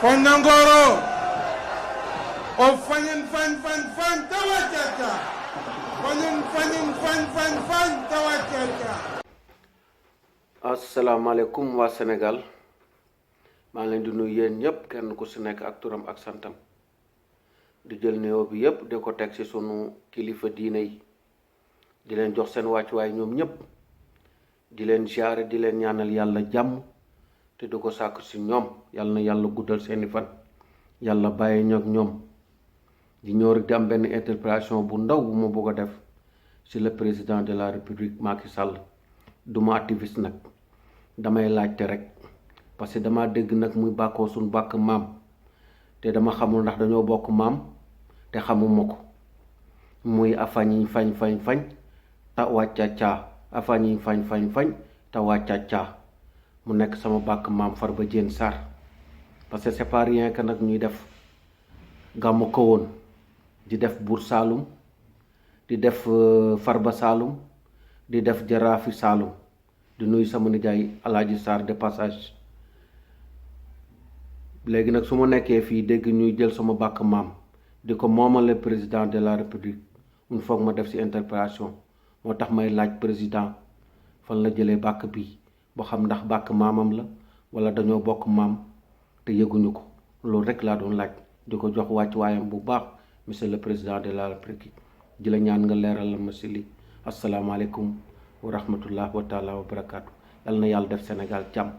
Fondangoro o fanyin fan tawachacha fanyin fan tawachacha. Asalaamaaleykum waa Sénégal maa ngi leen di nuyu yéen ñëpp kenn ku si nekk ak turam ak santam di jël nuyoo bi yëpp di ko teg ci sunu kilifa diine yi di leen jox seen wàccuwaay ñoom ñëpp di leen ziare di leen ñaanal yàlla jàmm te di ko sàkk si ñoom yàlla na yàlla guddal seeni fan yàlla bàyyi ñoog ñoom di ñëw rek di am benn interpellation bu ndaw bu ma bëgg a def si le président de la république Macky Sall duma activiste nag damay laajte rek parce que dama dégg nag muy bàkkoo suñ bàkk maam te dama xamul ndax dañoo bokk maam te xamuma ko muy afañiñ fañ ta wàccacaa afañiñ fañ ta wàccacaa mu nekk sama bàkk maam Farba Diène Sarr parce que c'est pas rien que nag ñuy def gàmmu ko woon di def Buur Saalum di def Farba Saalum di def Jaraafi Saalum di nuyu sama nijaay Alaaji Sarr de passage léegi nag su ma nekkee fii dégg ñuy jël sama bàkk maam di ko moomale président de la république il faut ma def ci interpellation moo tax may laaj président fan la jëlee bàkk bi boo xam ndax bàkk maamam la wala dañoo bokk maam te yëguñu ko loolu rek laa doon laaj di ko jox wàcc waayam bu baax monsieur le président de la république di la ñaan nga leeral la ma si li asalaamaaleykum wa rahmatullah wa taala wa barakaatu yal na yàlla def Sénégal jàmm.